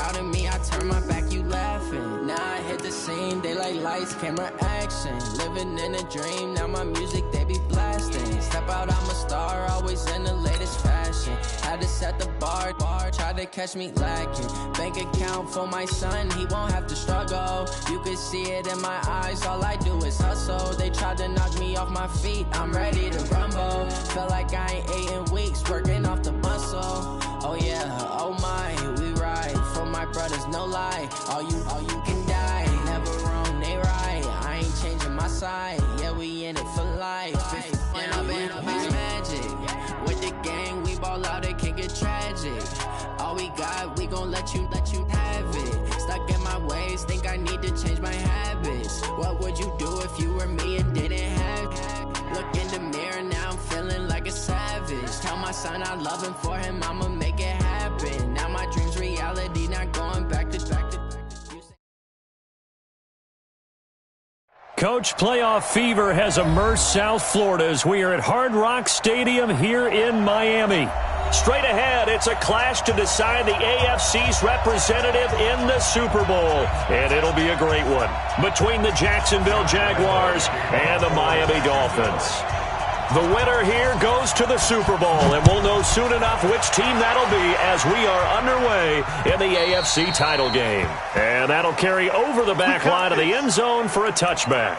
proud of me, I turn my back, you laughing. Now I hit the scene, they like lights, camera, action. Living in a dream, now my music, they be blasting. Step out, I'm a star, always in the latest fashion. Had to set the bar, try to catch me lacking. Bank account for my son, he won't have to struggle. You can see it in my eyes, all I do is hustle. They tried to knock me off my feet, I'm ready to rumble. Felt like I ain't ate in weeks, working off the muscle. Oh yeah, oh my, we ride for my brothers, no lie. All you can die, never wrong, they right. I ain't changing my side, yeah, we in it for life. When I've been up is magic. With the gang, we ball out, it can get tragic. All we got, we gon' let you have it. Stuck in my ways, think I need to change my habits. What would you do if you were me and didn't have it? Look in the mirror, now I'm feeling like a savage. Tell my son I love him, for him I'ma make it happen. Now my dream's reality, not going back to Coach, playoff fever has immersed South Florida as we are at Hard Rock Stadium here in Miami. Straight ahead, it's a clash to decide the AFC's representative in the Super Bowl. And it'll be a great one between the Jacksonville Jaguars and the Miami Dolphins. The winner here goes to the Super Bowl, and we'll know soon enough which team that'll be as we are underway in the AFC title game. And that'll carry over the back line of the end zone for a touchback.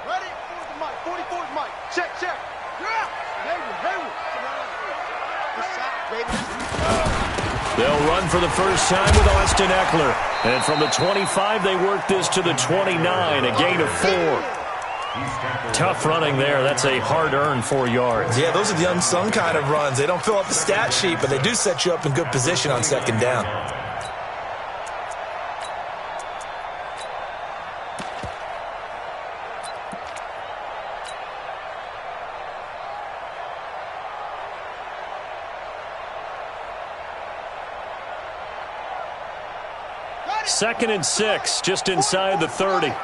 Ready? 44's Mike. Check. They'll run for the first time with Austin Eckler. And from the 25, they work this to the 29, a gain of 4. Tough running there. That's a hard-earned 4 yards. Yeah, those are the unsung kind of runs. They don't fill up the stat sheet, but they do set you up in good position on second down. Second and 6, just inside the 30. It's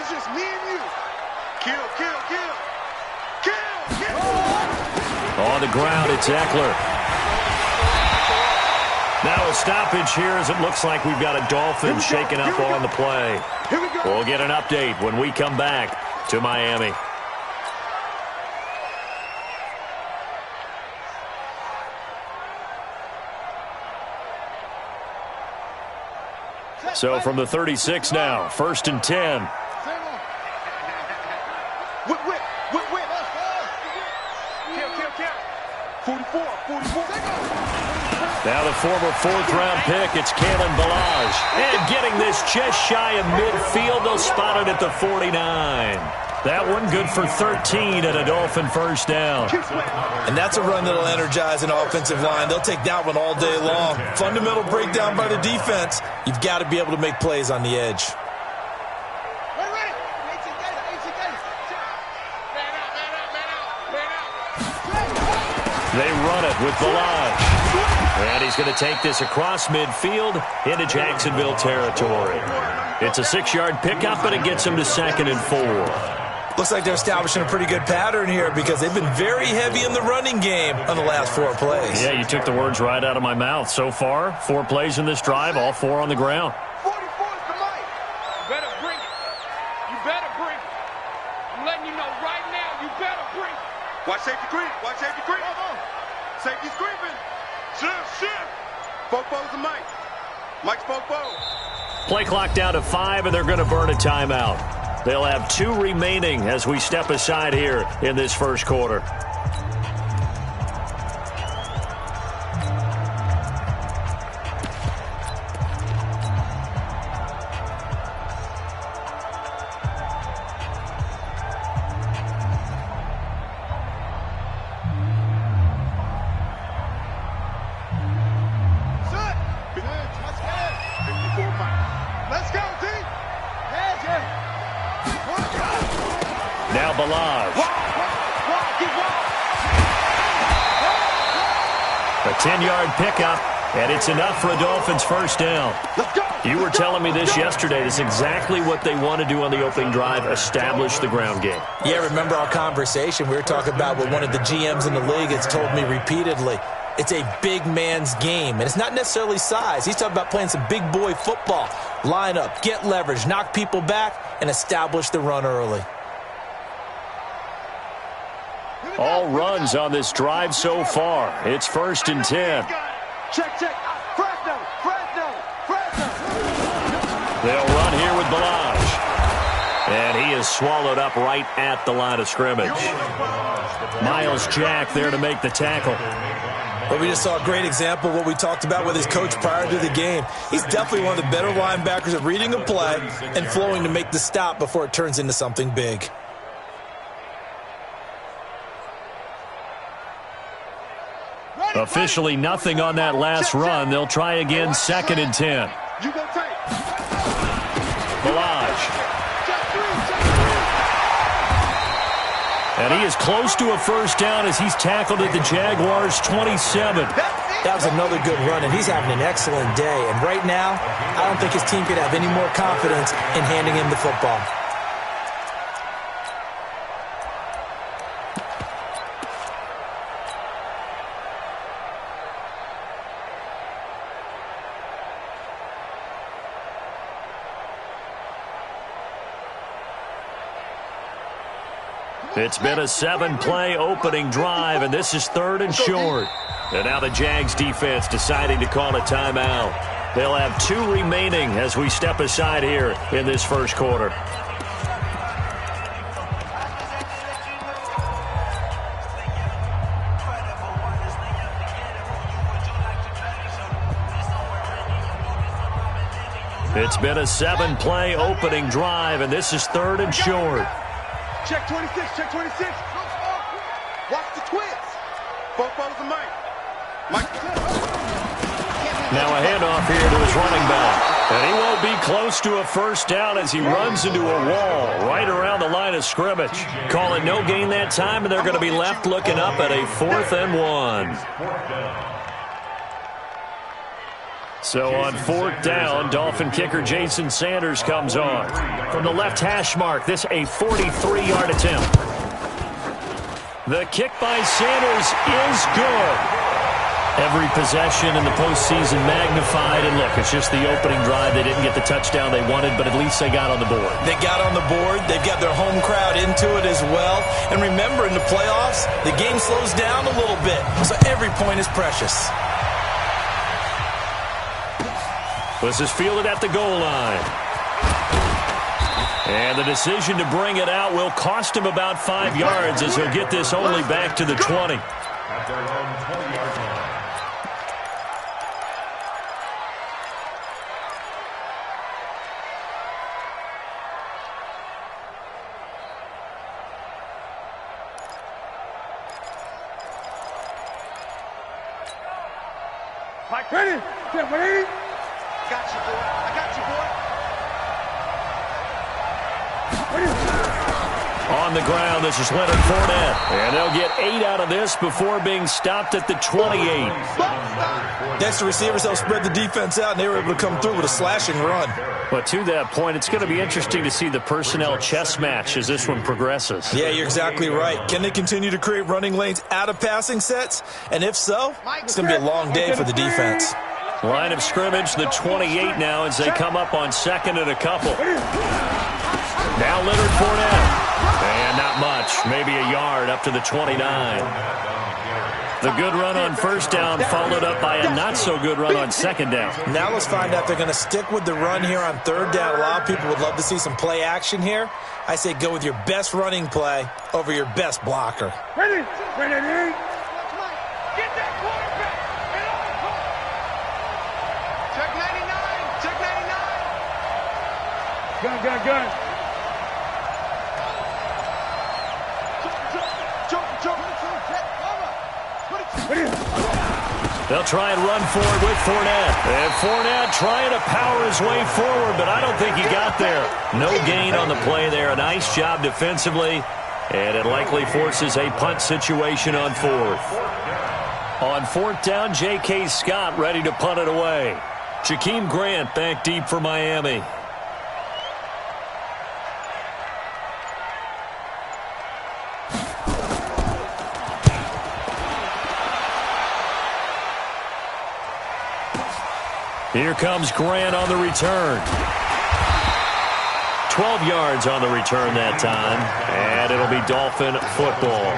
just me and you. Kill. On the ground, it's Eckler. Now a stoppage here as it looks like we've got a Dolphin shaken up on the play. We'll get an update when we come back to Miami. So from the 36 now, 1st and 10. Whip. 44. Now the former 4th-round pick, it's Kalen Ballage. And getting this just shy of midfield, they'll spot it at the 49. That one good for 13 and a Dolphin first down. And that's a run that'll energize an offensive line. They'll take that one all day long. Fundamental breakdown by the defense. You've got to be able to make plays on the edge. They run it with Ballage. And he's going to take this across midfield into Jacksonville territory. It's a 6-yard pickup, but it gets him to 2nd and 4. Looks like they're establishing a pretty good pattern here because they've been very heavy in the running game on the last 4 plays. Yeah, you took the words right out of my mouth. So far, 4 plays in this drive, all 4 on the ground. 44's the mic. You better bring it. I'm letting you know right now, you better bring it. Watch safety green. Safety's creeping. Shift. Fofo's the mic. Mike's Fofo. Play clock down to 5, and they're going to burn a timeout. They'll have 2 remaining as we step aside here in this first quarter. Now Ballage. A 10-yard pickup, And it's enough for a Dolphins first down. You were telling me this yesterday. This is exactly what they want to do on the opening drive, establish the ground game. Yeah, remember our conversation? We were talking about what one of the GMs in the league has told me repeatedly. It's a big man's game, and it's not necessarily size. He's talking about playing some big boy football. Line up, get leverage, knock people back, and establish the run early. All runs on this drive so far. It's 1st and 10. Check. Fresno. They'll run here with Balaj. And he is swallowed up right at the line of scrimmage. Miles Jack there to make the tackle. Well, we just saw a great example of what we talked about with his coach prior to the game. He's definitely one of the better linebackers at reading a play and flowing to make the stop before it turns into something big. Officially nothing on that last run. They'll try again, 2nd and 10. Balaj. And he is close to a first down as he's tackled at the Jaguars' 27. That was another good run, and he's having an excellent day. And right now, I don't think his team could have any more confidence in handing him the football. It's been a 7-play opening drive, and this is 3rd and short. And now the Jags defense deciding to call a timeout. They'll have 2 remaining as we step aside here in this first quarter. It's been a 7-play opening drive, and this is 3rd and short. Check 26. Watch the twins. Fofos and Mike. Now a handoff here to his running back. And he won't be close to a first down as he runs into a wall right around the line of scrimmage. Call it no gain that time, and they're going to be left looking up at a 4th and 1. So on 4th down, Dolphin kicker Jason Sanders comes on. From the left hash mark, this a 43-yard attempt. The kick by Sanders is good. Every possession in the postseason magnified. And look, it's just the opening drive. They didn't get the touchdown they wanted, but at least they got on the board. They got on the board. They've got their home crowd into it as well. And remember, in the playoffs, the game slows down a little bit. So every point is precious. This is fielded at the goal line. And the decision to bring it out will cost him about 5 yards as he'll get this only back to the 20. Mike, ready? Get ready. Got you, boy. I got you, boy. On the ground, this is Leonard Fournette. And they'll get 8 out of this before being stopped at the 28. That's the receivers helped spread the defense out, and they were able to come through with a slashing run. But to that point, it's going to be interesting to see the personnel chess match as this one progresses. Yeah, you're exactly right. Can they continue to create running lanes out of passing sets? And if so, it's going to be a long day for the defense. Line of scrimmage, the 28 now as they come up on 2nd and a couple. Now Leonard Fournette. And not much, maybe a yard up to the 29. The good run on first down followed up by a not-so-good run on 2nd down. Now let's find out if they're going to stick with the run here on 3rd down. A lot of people would love to see some play action here. I say go with your best running play over your best blocker. Ready? Ready? Get that quarterback. Check 99. Check 99. Gun. They'll try and run forward with Fournette. And Fournette trying to power his way forward, but I don't think he got there. No gain on the play there. A nice job defensively, and it likely forces a punt situation on 4th. On 4th down, J.K. Scott ready to punt it away. Jakeem Grant back deep for Miami. Here comes Grant on the return. 12 yards on the return that time, and it'll be Dolphin football.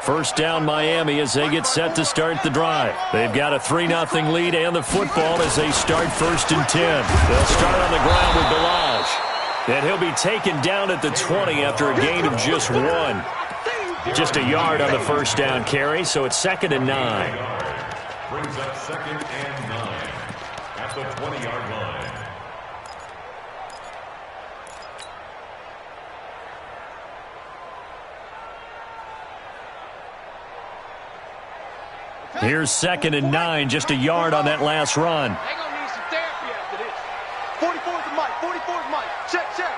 First down Miami as they get set to start the drive. They've got a 3-0 lead and the football as they start 1st and 10. They'll start on the ground with Balaj. And he'll be taken down at the 20 after a gain of just 1. Just a yard on the first down carry, so it's 2nd and 9. Brings up 2nd and 9 at the 20-yard line. Here's 2nd and 9, just a yard on that last run. They're going to need some therapy after this. 44's the mic. 44's mic. Check, check.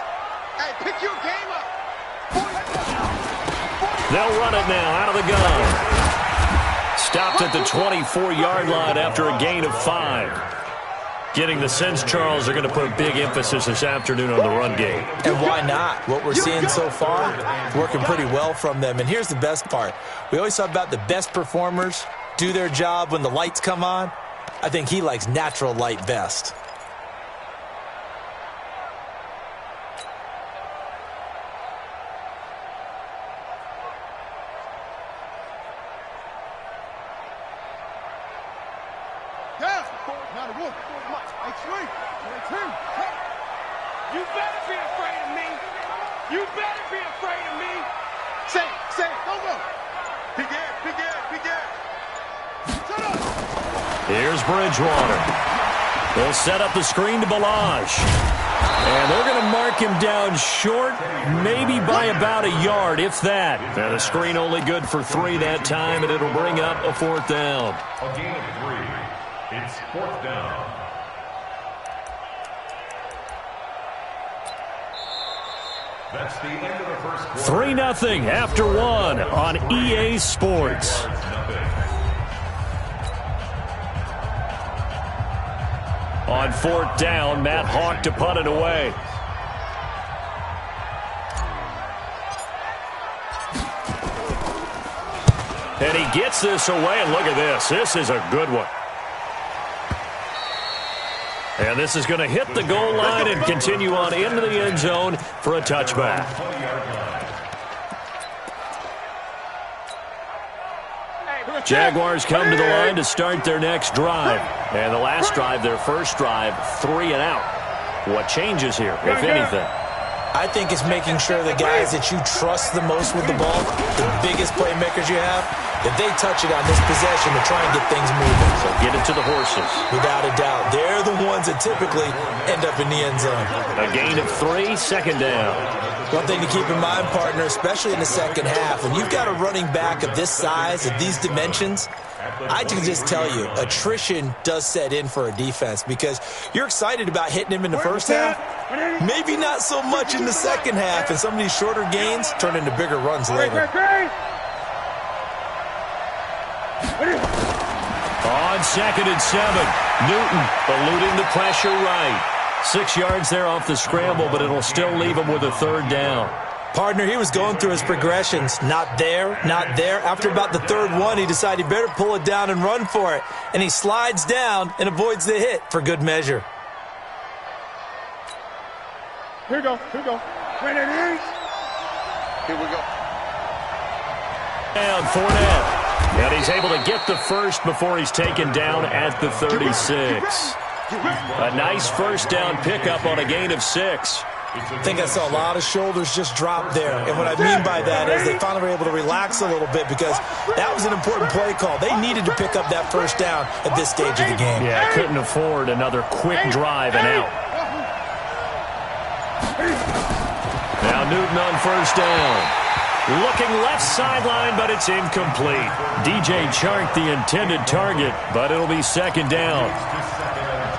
Hey, pick your game up. They'll run it now out of the gun. Stopped at the 24-yard line after a gain of 5. Getting the sense, Charles, are going to put a big emphasis this afternoon on the run game. And why not? What we're seeing so far, working pretty well from them. And here's the best part. We always talk about the best performers do their job when the lights come on. I think he likes natural light best. You better be afraid of me. You better be afraid of me. Say it, go. Pick it. Shut up. Here's Bridgewater. They'll set up the screen to Balaj. And they're going to mark him down short, maybe by about a yard, if that. And a screen only good for 3 that time, and it'll bring up a 4th down. A gain of 3. It's 4th down. That's the end of the first quarter. 3-0 after 1 on EA Sports. On 4th down, Matt Hawk to punt it away. And he gets this away, and look at this. This is a good one. And this is going to hit the goal line and continue on into the end zone for a touchback. Jaguars come to the line to start their next drive. And the last drive, their first drive, 3 and out. What changes here, if anything? I think it's making sure the guys that you trust the most with the ball, the biggest playmakers you have, that they touch it on this possession to try and get things moving. So get it to the horses. Without a doubt. They're the ones that typically end up in the end zone. A gain of 3, 2nd down. One thing to keep in mind, partner, especially in the second half, when you've got a running back of this size, of these dimensions, I can just tell you, attrition does set in for a defense because you're excited about hitting him in the first half, maybe not so much in the second half, and some of these shorter gains turn into bigger runs later. On 2nd and 7, Newton eluding the pressure right. 6 yards there off the scramble, but it'll still leave him with a 3rd down. Partner, he was going through his progressions. Not there, not there. After about the 3rd one, he decided he better pull it down and run for it. And he slides down and avoids the hit for good measure. Here we go. Here we go. Down, Fournette. And he's able to get the first before he's taken down at the 36. A nice first down pickup on a gain of 6. I think I saw a lot of shoulders just drop there. And what I mean by that is they finally were able to relax a little bit because that was an important play call. They needed to pick up that first down at this stage of the game. Yeah, couldn't afford another quick drive and out. Now Newton on first down. Looking left sideline, but it's incomplete. DJ Chark the intended target, but it'll be 2nd down.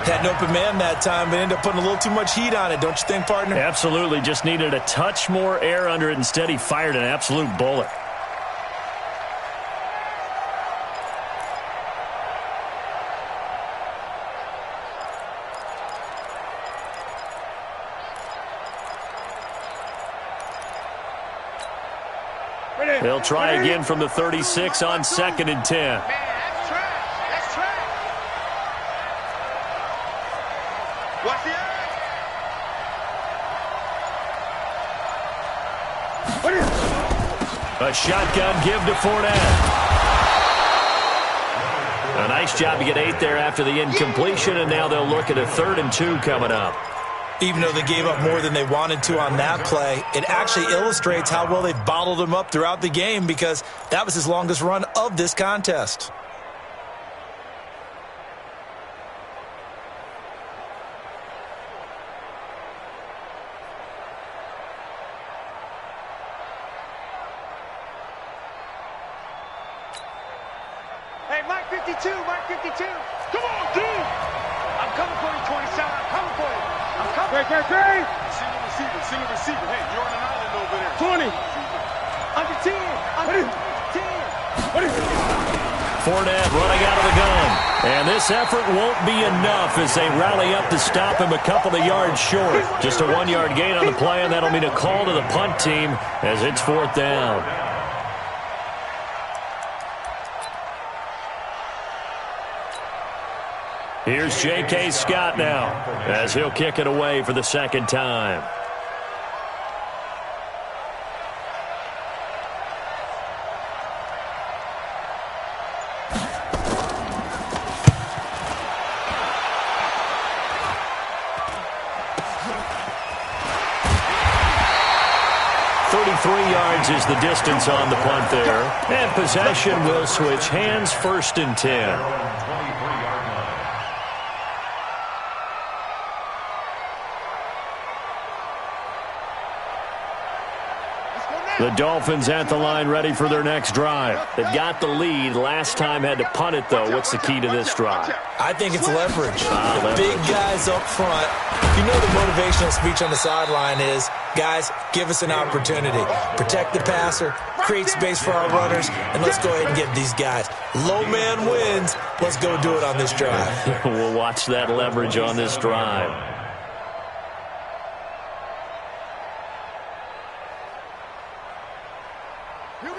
Had an open man that time, but ended up putting a little too much heat on it, don't you think, partner? Absolutely. Just needed a touch more air under it. Instead, he fired an absolute bullet. They'll try again from the 36 on 2nd and 10. Man, that's trash. That's trash. What's the A shotgun give to Fournette. A nice job to get 8 there after the incompletion, and now they'll look at a 3rd and 2 coming up. Even though they gave up more than they wanted to on that play, it actually illustrates how well they've bottled him up throughout the game because that was his longest run of this contest. Hey, Mike 52, Mike 52. Come on, dude. I'm coming for you, 27. I'm coming for you. I'm coming. Hey. Single receiver. Hey, you're on an island over there. 20. Under 10. Under 10. Fournette running out of the gun. And this effort won't be enough as they rally up to stop him a couple of yards short. Just a 1-yard gain on the play, and that'll mean a call to the punt team as it's 4th down. Here's J.K. Scott now as he'll kick it away for the 2nd time. Yards is the distance on the punt there. And possession will switch hands, 1st and 10. The Dolphins at the line ready for their next drive. They've got the lead. Last time had to punt it, though. What's the key to this drive? I think it's leverage. The big guys up front. You know the motivational speech on the sideline is, guys, give us an opportunity. Protect the passer, create space for our runners, and let's go ahead and get these guys. Low man wins. Let's go do it on this drive. We'll watch that leverage on this drive.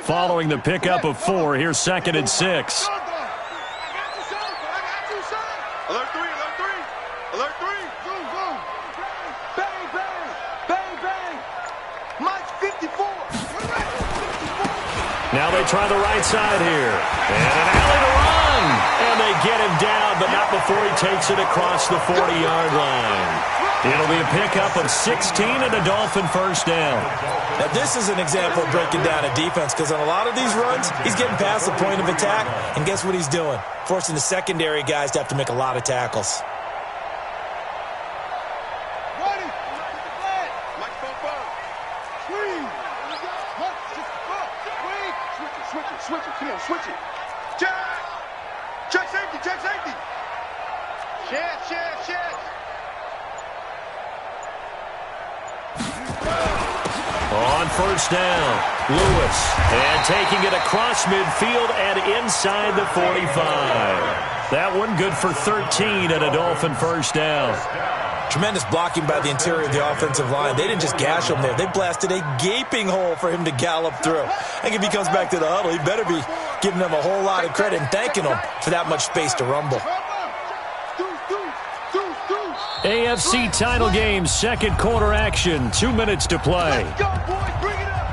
Following the pickup of 4, here's 2nd and 6. Alert 3. Alert 3. Zoom. Bang, bang. Bang, bang. Mike 54. Now they try the right side here. And an alley to run. And they get him down, but not before he takes it across the 40-yard line. It'll be a pickup of 16 and a Dolphin 1st down. Now, this is an example of breaking down a defense because on a lot of these runs, he's getting past the point of attack, and guess what he's doing? Forcing the secondary guys to have to make a lot of tackles. Switch it. Check safety. Check. On 1st down, Lewis. And taking it across midfield and inside the 45. That one good for 13 and a Dolphin 1st down. Tremendous blocking by the interior of the offensive line. They didn't just gash him there. They blasted a gaping hole for him to gallop through. I think if he comes back to the huddle, he better be giving them a whole lot of credit and thanking them for that much space to rumble. AFC title game, 2nd quarter action, 2 minutes to play. Let's go, boys. Bring it up.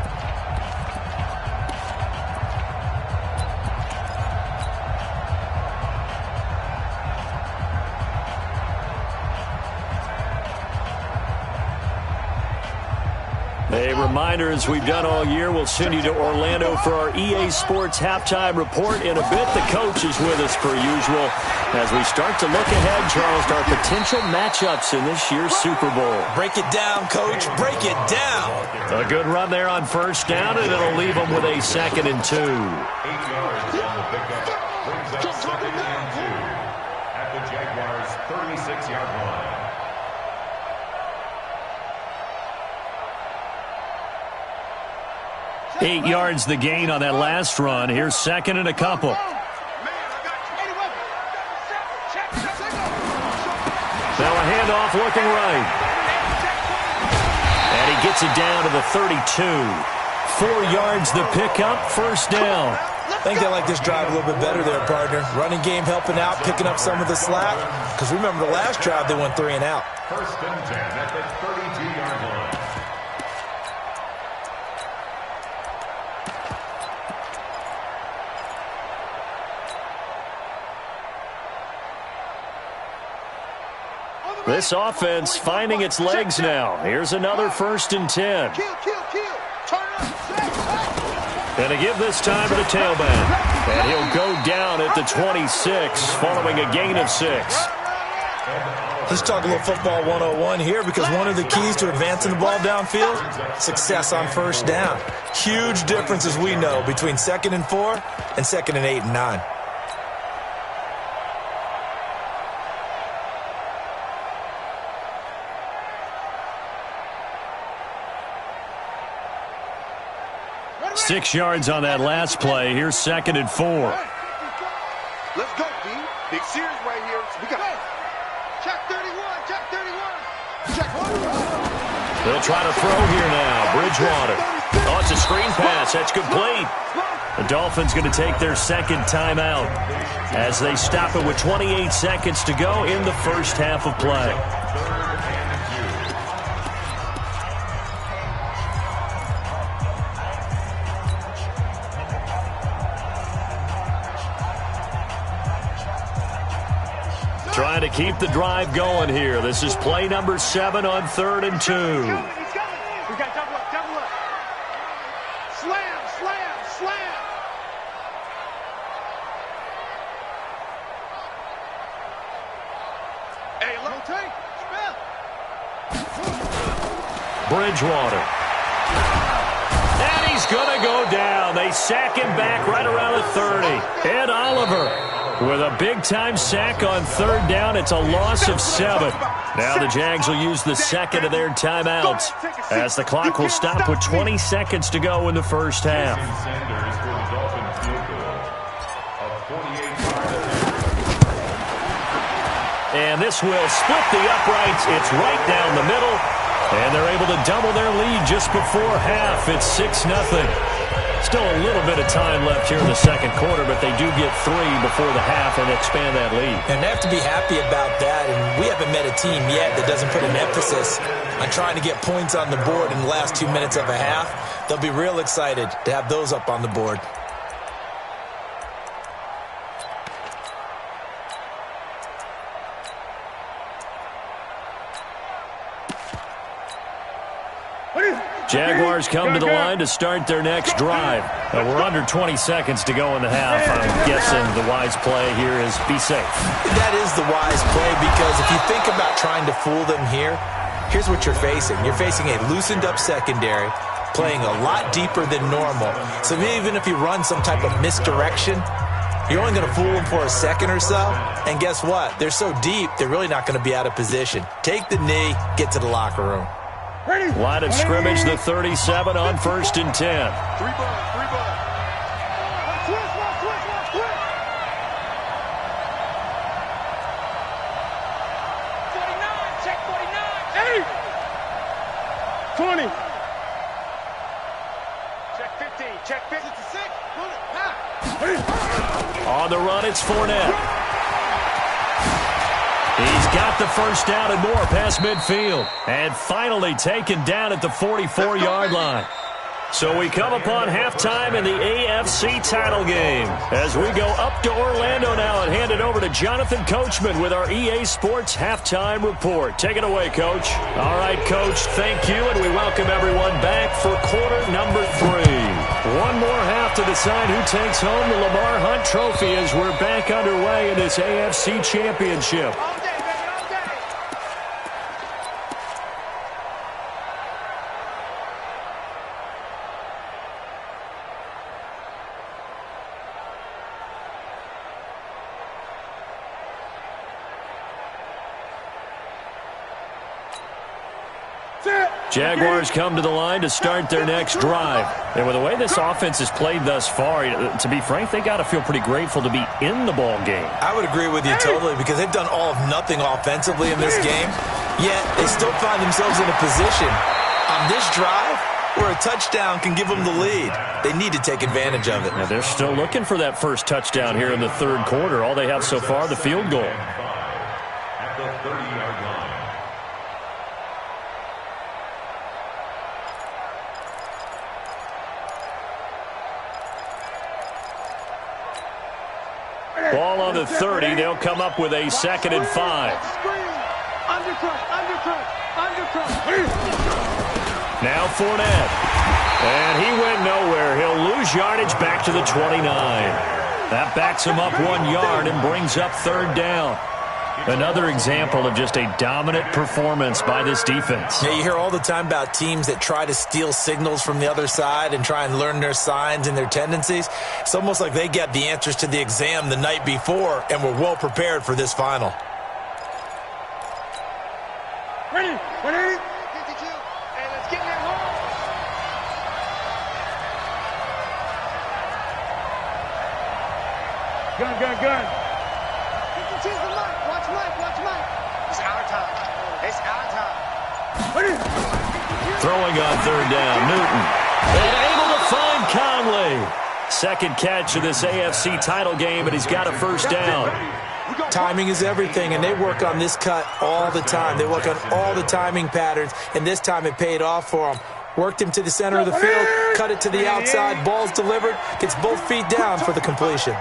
A reminder, as we've done all year, we'll send you to Orlando for our EA Sports halftime report in a bit. The coach is with us per usual as we start to look ahead, Charles, to our potential matchups in this year's Super Bowl. Break it down, Coach. Break it down. A good run there on 1st down, and it'll leave them with a 2nd and 2. 8 yards on the pickup. Brings up 2nd and 2 at the Jaguars' 36 8 yards the gain on that last run. Here's second and a couple. Now a handoff looking right. And he gets it down to the 32. 4 yards the pickup, first down. I think they like this drive a little bit better there, partner. Running game helping out, picking up some of the slack. Because remember the last drive, they went 3 and out. First and 10 at the 32-yard line. This offense finding its legs now. Here's another first and 10. And to give this time to the tailback. And he'll go down at the 26 following a gain of 6. Let's talk a little football 101 here, because one of the keys to advancing the ball downfield, success on first down. Huge difference, as we know, between 2nd and 4 and 2nd and 8 and 9. Six yards on that last play. Here's 2nd and 4. Let's go, D. Big series right here. We got check 31, check 31. Check 1. They'll try to throw here now. Bridgewater. Oh, it's a screen pass. That's complete. The Dolphins going to take their second timeout as they stop it with 28 seconds to go in the first half of play. Trying to keep the drive going here. This is play number 7 on 3rd and 2. We got double up, double up. Slam, slam, slam. Hey, low take. Bridgewater. And he's going to go down. They sack him back right around the 30. Ed Oliver with a big-time sack on 3rd down. It's a loss of 7. Now the Jags will use the second of their timeouts as the clock will stop with 20 seconds to go in the first half. And this will split the uprights. It's right down the middle. And they're able to double their lead just before half. It's 6-0. Still a little bit of time left here in the second quarter, but they do get 3 before the half and expand that lead. And they have to be happy about that, and we haven't met a team yet that doesn't put an emphasis on trying to get points on the board in the last 2 minutes of a half. They'll be real excited to have those up on the board. Jaguars come to the line to start their next drive. We're under 20 seconds to go in the half. I'm guessing the wise play here is be safe. That is the wise play, because if you think about trying to fool them here, here's what you're facing. You're facing a loosened up secondary, playing a lot deeper than normal. So even if you run some type of misdirection, you're only going to fool them for a second or so. And guess what? They're so deep, they're really not going to be out of position. Take the knee, get to the locker room. Line of scrimmage, the 37 on 1st and 10. 3 ball, 3 ball. Switch. 49, check 49. 8. 20. Check 15, check 56. On the run, it's Fournette. He's got the first down and more past midfield. And finally taken down at the 44-yard line. So we come upon halftime in the AFC title game as we go up to Orlando now and hand it over to Jonathan Coachman with our EA Sports Halftime Report. Take it away, Coach. All right, Coach, thank you, and we welcome everyone back for quarter number 3. One more half to decide who takes home the Lamar Hunt Trophy as we're back underway in this AFC Championship. Sit. Jaguars come to the line to start their next drive. And with the way this offense has played thus far, to be frank, they got to feel pretty grateful to be in the ball game. I would agree with you totally because they've done all of nothing offensively in this game, yet they still find themselves in a position on this drive where a touchdown can give them the lead. They need to take advantage of it. Now they're still looking for that first touchdown here in the third quarter. All they have so far, the field goal. At the 30-yard line. Ball on the 30. They'll come up with a 2nd and 5. Now Fournette. And he went nowhere. He'll lose yardage back to the 29. That backs him up 1 yard and brings up 3rd down. Another example of just a dominant performance by this defense. Yeah, you hear all the time about teams that try to steal signals from the other side and try and learn their signs and their tendencies. It's almost like they get the answers to the exam the night before and were well prepared for this final. Ready? 52. Hey, let's get in that hole. Gun. 52's the mic. Watch Mike. It's our time. Throwing on 3rd down, Newton. And able to find Conley. 2nd catch of this AFC title game, and he's got a 1st down. Timing is everything, and they work on this cut all the time. They work on all the timing patterns, and this time it paid off for them. Worked him to the center of the field, cut it to the outside, ball's delivered, gets both feet down for the completion.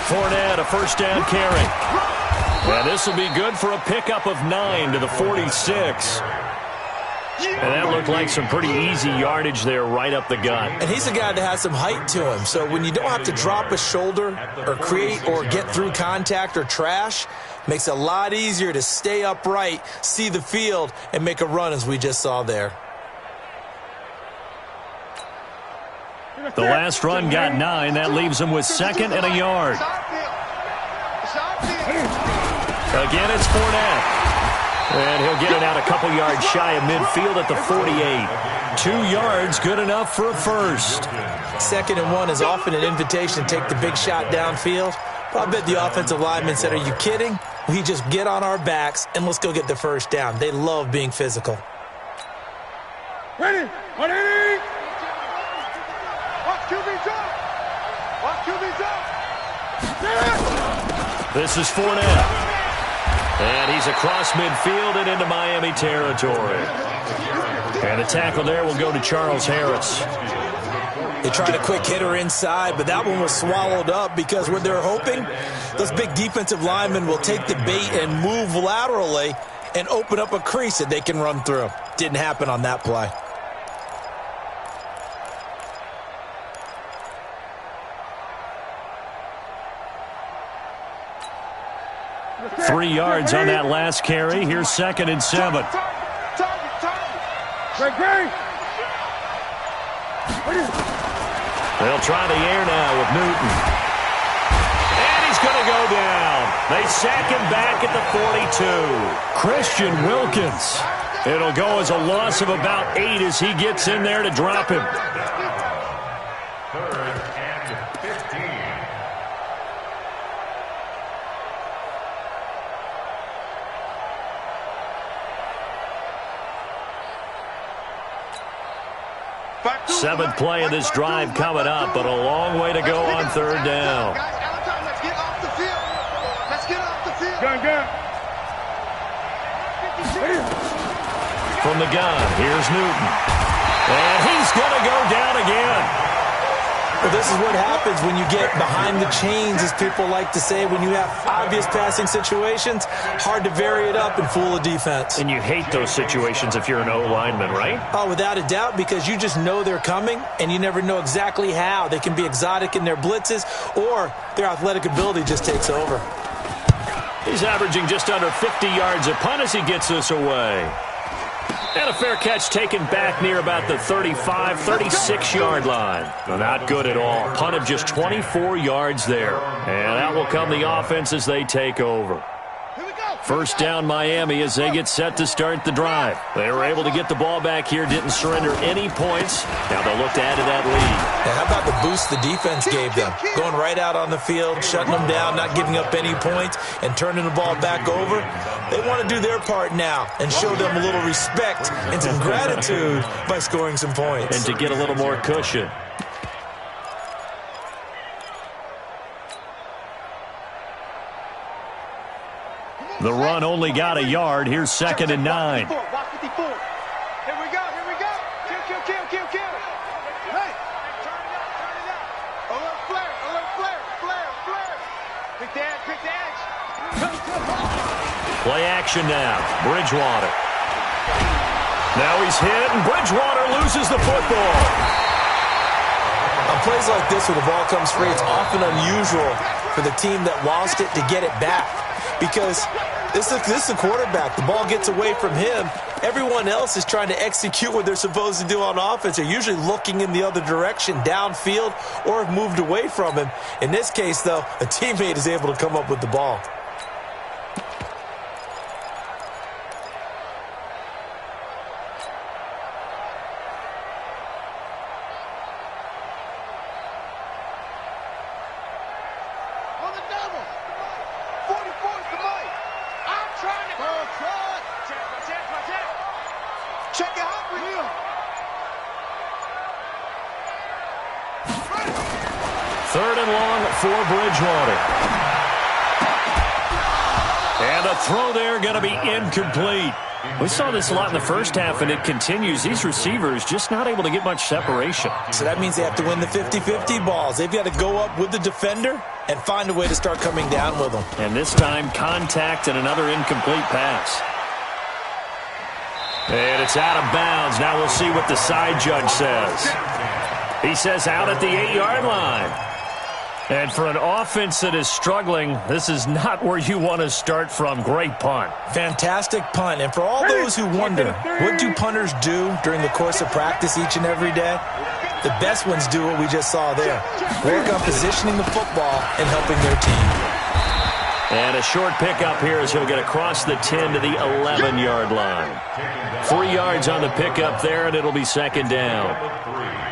Fournette, a 1st down carry. And this will be good for a pickup of 9 to the 46. And that looked like some pretty easy yardage there right up the gut. And he's a guy that has some height to him. So when you don't have to drop a shoulder or create or get through contact or trash, makes it a lot easier to stay upright, see the field, and make a run as we just saw there. The last run got 9. That leaves him with 2nd and a yard. Again, it's Fournette. And he'll get it out a couple yards shy of midfield at the 48. 2 yards, good enough for a 1st. 2nd and 1 is often an invitation to take the big shot downfield. Well, I bet the offensive lineman said, are you kidding? We just get on our backs and let's go get the 1st down. They love being physical. Ready? Watch QB's up. This is Fournette. And he's across midfield and into Miami territory. And the tackle there will go to Charles Harris. They tried a quick hitter inside, but that one was swallowed up because what they're hoping, those big defensive linemen will take the bait and move laterally and open up a crease that they can run through. Didn't happen on that play. Three yards on that last carry. Here's 2nd and 7. They'll try the air now with Newton. And he's going to go down. They sack him back at the 42. Christian Wilkins. It'll go as a loss of about 8 as he gets in there to drop him. 3rd and 15. Seventh play of this drive coming up, but a long way to go on 3rd down. Let's get off the field. From the gun, here's Newton. And he's going to go down again. Well, this is what happens when you get behind the chains, as people like to say. When you have obvious passing situations, hard to vary it up and fool a defense. And you hate those situations if you're an O-lineman, right? Oh, without a doubt, because you just know they're coming, and you never know exactly how. They can be exotic in their blitzes, or their athletic ability just takes over. He's averaging just under 50 yards a punt as he gets this away. And a fair catch taken back near about the 35, 36-yard line. Well, not good at all. Punt of just 24 yards there. And out will come the offense as they take over. Here we go. First down Miami as they get set to start the drive. They were able to get the ball back here, didn't surrender any points. Now they'll look to add to that lead. Now, how about the boost the defense gave them? Going right out on the field, shutting them down, not giving up any points, and turning the ball back over. They want to do their part now and show them a little respect and some gratitude by scoring some points. And to get a little more cushion. The run only got a yard. Here's 2nd and 9. 54. Here we go. Kill. Hey. Turn it out. A little flare. Pick the edge. Play action now. Bridgewater. Now he's hit, and Bridgewater loses the football. On plays like this where the ball comes free, it's often unusual for the team that lost it to get it back. Because this is the quarterback. The ball gets away from him. Everyone else is trying to execute what they're supposed to do on offense. They're usually looking in the other direction, downfield, or have moved away from him. In this case, though, a teammate is able to come up with the ball. Third and long for Bridgewater. And a throw there going to be incomplete. We saw this a lot in the first half, and it continues. These receivers just not able to get much separation. So that means they have to win the 50-50 balls. They've got to go up with the defender and find a way to start coming down with them. And this time, contact and another incomplete pass. And it's out of bounds. Now we'll see what the side judge says. He says out at the 8-yard line. And for an offense that is struggling, this is not where you want to start from. Great punt. Fantastic punt. And for all those who wonder, what do punters do during the course of practice each and every day? The best ones do what we just saw there. Work on positioning the football and helping their team. And a short pickup here as he'll get across the 10 to the 11-yard line. 3 yards on the pickup there, and it'll be 2nd down.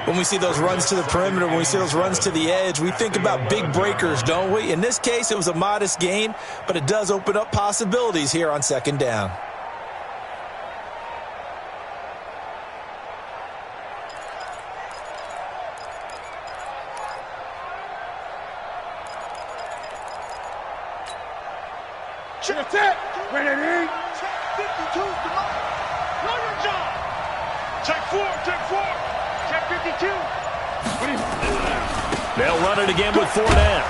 When we see those runs to the perimeter, when we see those runs to the edge, we think about big breakers, don't we? In this case, it was a modest gain, but it does open up possibilities here on 2nd down. Check it. Ready. Check 52. Come on. Run, John. Check 4. Check 52. They'll run it again with Fournette.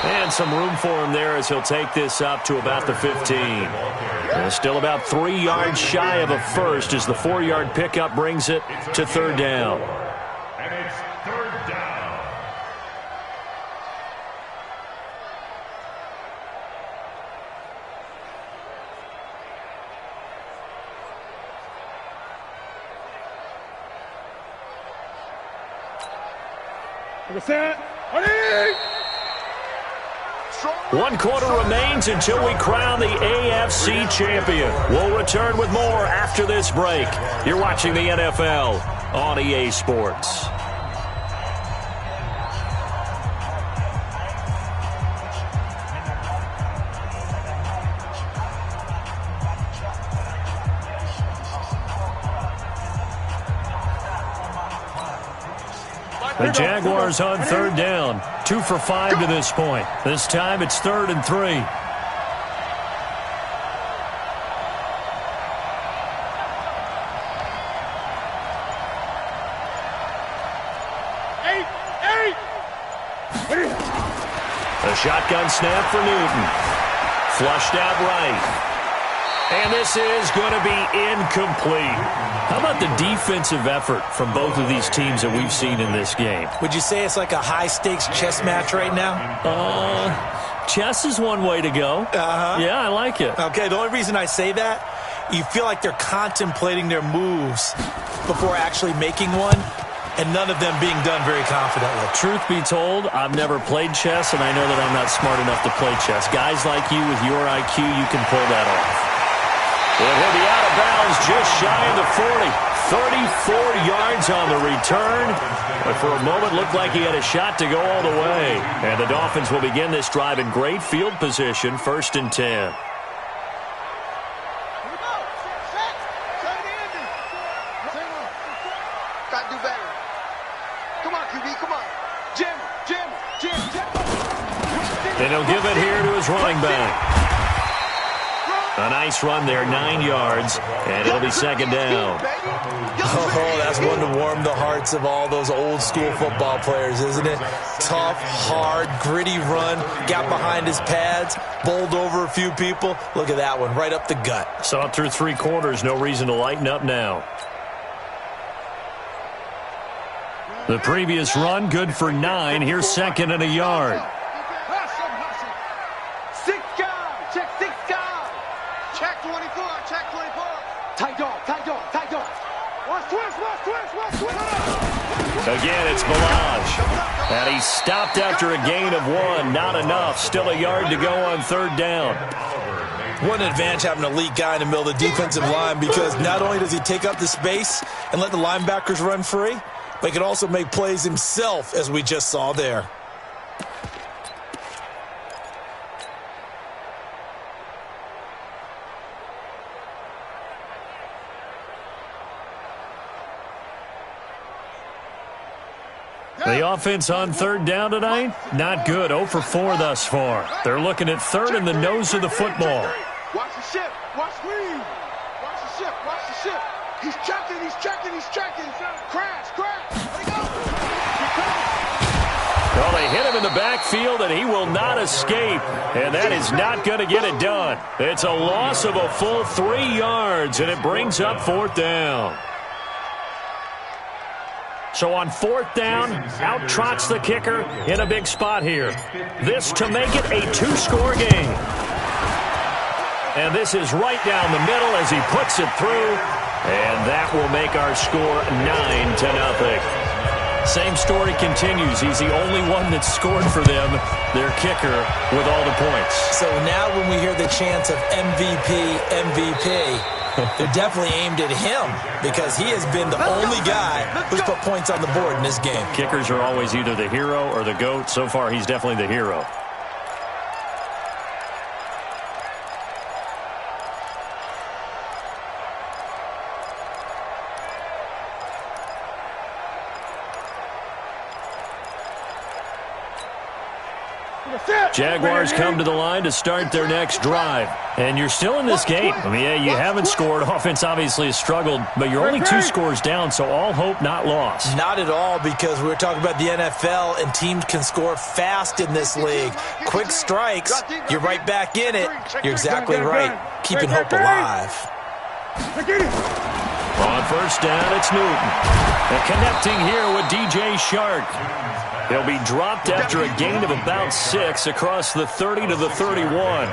And some room for him there as he'll take this up to about the 15. And still about 3 yards shy of a first as the 4-yard pickup brings it to 3rd down. And it's 3rd down. One quarter remains until we crown the AFC champion. We'll return with more after this break. You're watching the NFL on EA Sports. The Jaguars on 3rd down. 2 for 5 to this point. This time it's 3rd and 3. A shotgun snap for Newton. Flushed out right. And this is going to be incomplete. How about the defensive effort from both of these teams that we've seen in this game? Would you say it's like a high-stakes chess match right now? Chess is one way to go. Yeah, I like it. Okay, the only reason I say that, you feel like they're contemplating their moves before actually making one. and none of them being done very confidently. Truth be told, I've never played chess, and I know that I'm not smart enough to play chess. Guys like you with your IQ, you can pull that off. He'll be out of bounds just shy of the 40. 34 yards on the return. But for a moment, looked like he had a shot to go all the way. And the Dolphins will begin this drive in great field position, 1st and 10. And he'll give it here to his running back. A nice run there, 9 yards, and it'll be 2nd down. Oh, that's one to warm the hearts of all those old-school football players, isn't it? Tough, hard, gritty run, got behind his pads, bowled over a few people. Look at that one, right up the gut. Saw it through 3 quarters, no reason to lighten up now. The previous run, good for 9. Here's 2nd and a yard. Again, it's Balaj. And he stopped after a gain of 1. Not enough. Still a yard to go on 3rd down. What an advantage having an elite guy in the middle of the defensive line, because not only does he take up the space and let the linebackers run free, but he can also make plays himself, as we just saw there. The offense on 3rd down tonight, not good. 0 for 4 thus far. They're looking at 3rd in the nose of the football. Watch the ship. Watch screen. Watch the ship. Watch the ship. He's checking. He's checking. He's checking. Crash. Crash. Let it go. Well, they hit him in the backfield, and he will not escape. And that is not going to get it done. It's a loss of a full 3 yards, and it brings up 4th down. So on 4th down, out trots the kicker in a big spot here. This to make it a 2-score game. And this is right down the middle as he puts it through. And that will make our score 9-0. Same story continues. He's the only one that's scored for them, their kicker, with all the points. So now when we hear the chants of MVP, they're definitely aimed at him, because he has been the only guy who's put points on the board in this game. Kickers are always either the hero or the GOAT. So far, he's definitely the hero. Jaguars come to the line to start their next drive. And you're still in this game. I mean, yeah, you haven't scored. Offense obviously has struggled, but you're only 2 scores down, so all hope not lost. Not at all, because we were talking about the NFL, and teams can score fast in this league. Quick strikes, you're right back in it. You're exactly right. Keeping hope alive. On 1st down, it's Newton. And connecting here with DJ Shark. He'll be dropped after a gain of about 6 across the 30 to the 31.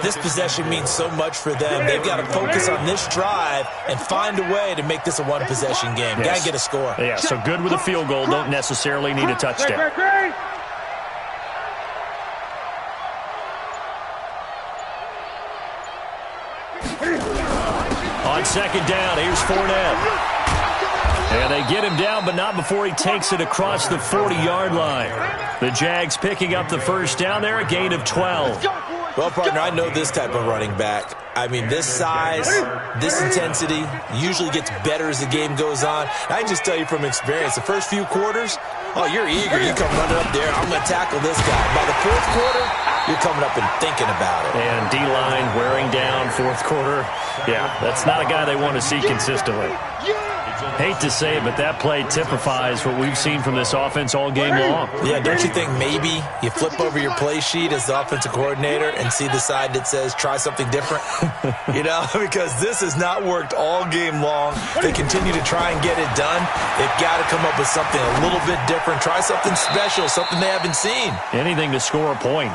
This possession means so much for them. They've got to focus on this drive and find a way to make this a 1-possession game. Got to get a score. Yeah, so good with a field goal. Don't necessarily need a touchdown. On 2nd down, here's Fournette. And they get him down, but not before he takes it across the 40-yard line. The Jags picking up the 1st down there, a gain of 12. Well, partner, I know this type of running back. I mean, this size, this intensity usually gets better as the game goes on. I can just tell you from experience, the first few quarters, oh, you're eager. You come running up there, I'm going to tackle this guy. By the 4th quarter, you're coming up and thinking about it. And D-line wearing down 4th quarter. Yeah, that's not a guy they want to see consistently. Hate to say it, but that play typifies what we've seen from this offense all game long. Yeah, don't you think maybe you flip over your play sheet as the offensive coordinator and see the side that says try something different? You know, because this has not worked all game long. They continue to try and get it done. They've got to come up with something a little bit different. Try something special, something they haven't seen. Anything to score a point.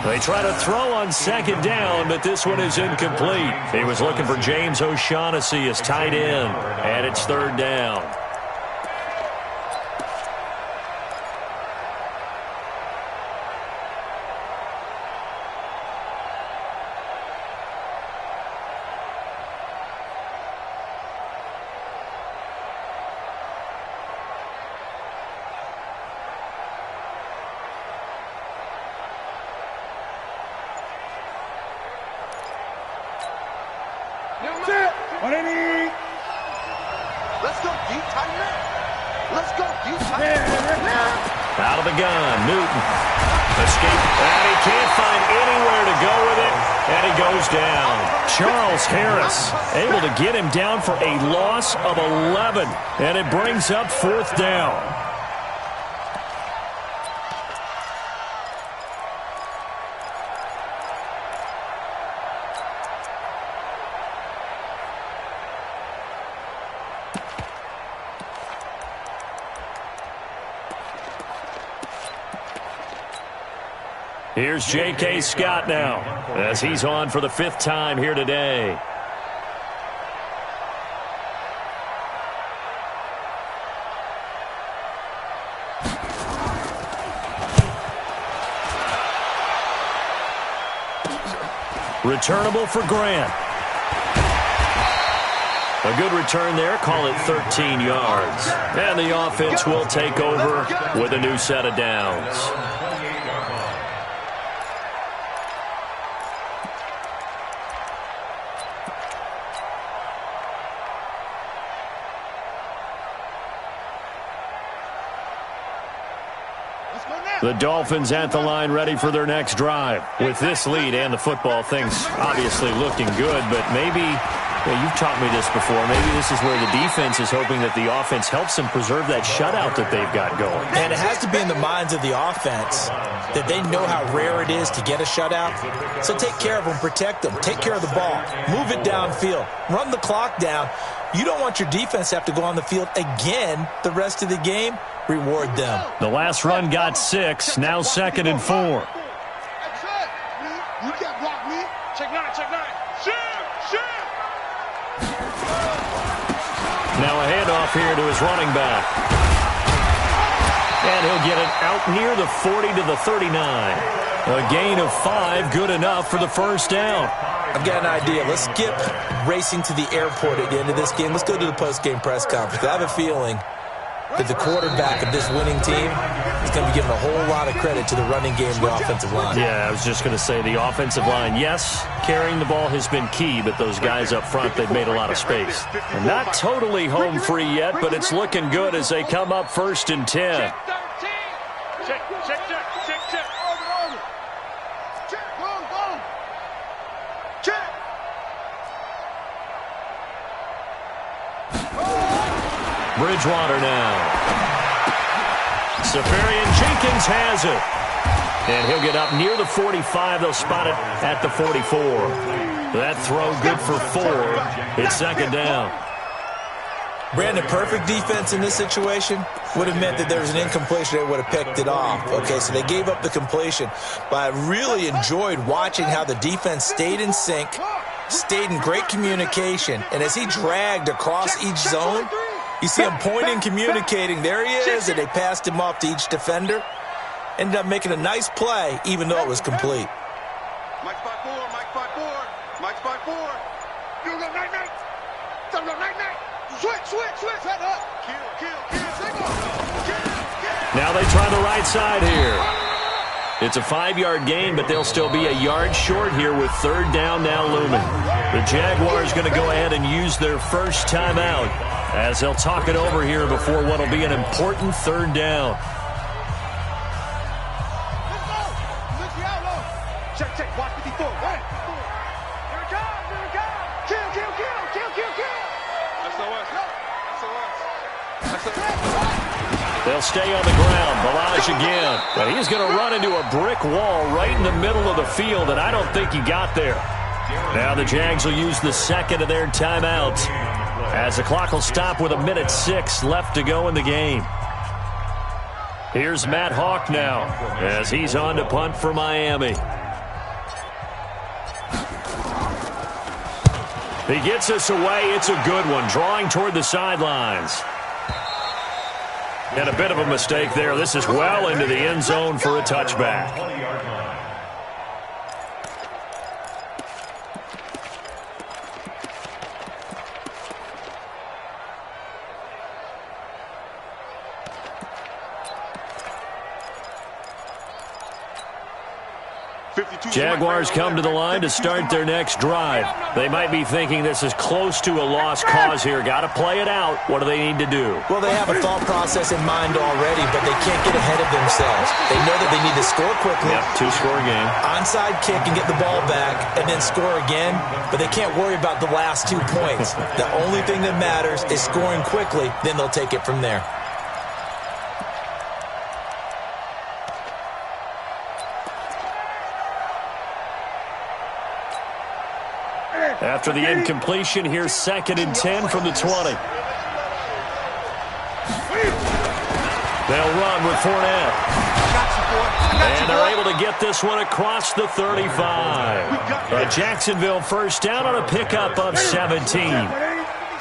They try to throw on 2nd down, but this one is incomplete. He was looking for James O'Shaughnessy as tight end, and it's 3rd down. Let's go deep, tight net. Let's go deep, tight net. Out of the gun, Newton. Escape, and he can't find anywhere to go with it, and he goes down. Charles Harris able to get him down for a loss of 11, and it brings up 4th down. Here's J.K. Scott now, as he's on for the 5th time here today. Returnable for Grant. A good return there, call it 13 yards. And the offense will take over with a new set of downs. The Dolphins at the line ready for their next drive. With this lead and the football, things obviously looking good, but maybe, well, you've taught me this before, maybe this is where the defense is hoping that the offense helps them preserve that shutout that they've got going. And it has to be in the minds of the offense that they know how rare it is to get a shutout. So take care of them, protect them, take care of the ball, move it downfield, run the clock down. You don't want your defense to have to go on the field again the rest of the game. Reward them. The last run got 6, now 2nd and 4. You can't block me. Check 9, check 9. Shoot! Now a handoff here to his running back. And he'll get it out near the 40 to the 39. A gain of 5, good enough for the 1st down. I've got an idea. Let's skip racing to the airport at the end of this game. Let's go to the post-game press conference. I have a feeling that the quarterback of this winning team is going to be given a whole lot of credit to the running game and the offensive line. Yeah, I was just going to say the offensive line, yes, carrying the ball has been key, but those guys up front, they've made a lot of space. And not totally home free yet, but it's looking good as they come up 1st and 10. Check. Bridgewater now. Safarian Jenkins has it. And he'll get up near the 45. They'll spot it at the 44. That throw good for 4. It's 2nd down. Brandon, perfect defense in this situation would have meant that there was an incompletion. They would have picked it off. Okay, so they gave up the completion. But I really enjoyed watching how the defense stayed in sync, stayed in great communication. And as he dragged across each zone, you see him pointing, communicating. There he is, and they passed him off to each defender. Ended up making a nice play, even though it was complete. Mike 5-4, Mike 5-4, Mike 5-4. You go night. Switch, head up. Kill. Now they try the right side here. It's a 5-yard gain, but they'll still be a yard short here with 3rd down now looming. The Jaguars going to go ahead and use their first timeout as they'll talk it over here before what will be an important 3rd down. Check, watch 54. Hey. Here it comes. Kill. They'll stay on the ground. Balaj again. But he's going to run into a brick wall right in the middle of the field, and I don't think he got there. Now the Jags will use the 2nd of their timeouts as the clock will stop with 1:06 left to go in the game. Here's Matt Hawk now as he's on to punt for Miami. He gets us away. It's a good one, drawing toward the sidelines. And a bit of a mistake there. This is well into the end zone for a touchback. Jaguars come to the line to start their next drive. They might be thinking this is close to a lost cause here. Got to play it out. What do they need to do? Well, they have a thought process in mind already, but they can't get ahead of themselves. They know that they need to score quickly. Yep, two-score game. Onside kick and get the ball back and then score again, but they can't worry about the last 2 points. The only thing that matters is scoring quickly, then they'll take it from there. After the incompletion, here's 2nd and 10 from the 20. They'll run with Fournette. And they're able to get this one across the 35. A Jacksonville first down on a pickup of 17.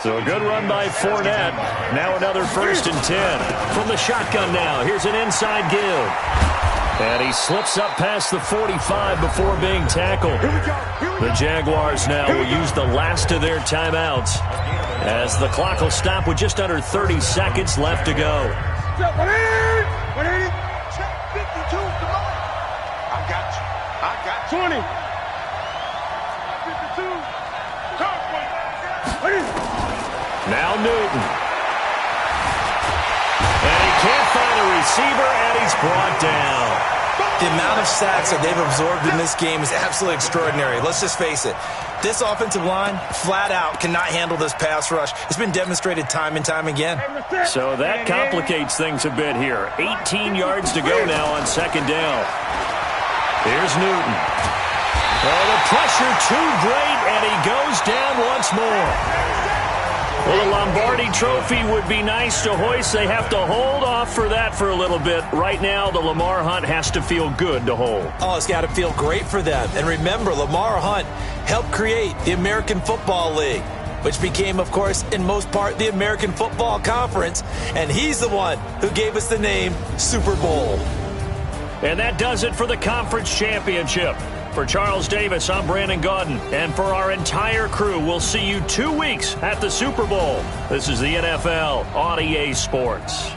So a good run by Fournette. Now another 1st and 10. From the shotgun now, here's an inside give. And he slips up past the 45 before being tackled. The Jaguars now will use the last of their timeouts as the clock will stop with just under 30 seconds left to go. Check 52, come on. I got you. 20. 52. Now Newton. And he can't find a receiver, and he's brought down. The amount of sacks that they've absorbed in this game is absolutely extraordinary. Let's just face it. This offensive line, flat out, cannot handle this pass rush. It's been demonstrated time and time again. So that complicates things a bit here. 18 yards to go now on 2nd down. Here's Newton. Oh, the pressure too great, and he goes down once more. Well, the Lombardi Trophy would be nice to hoist. They have to hold off for that for a little bit. Right now, the Lamar Hunt has to feel good to hold. Oh, it's got to feel great for them. And remember, Lamar Hunt helped create the American Football League, which became, of course, in most part, the American Football Conference. And he's the one who gave us the name Super Bowl. And that does it for the conference championship. For Charles Davis, I'm Brandon Gaudin. And for our entire crew, we'll see you 2 weeks at the Super Bowl. This is the NFL on EA Sports.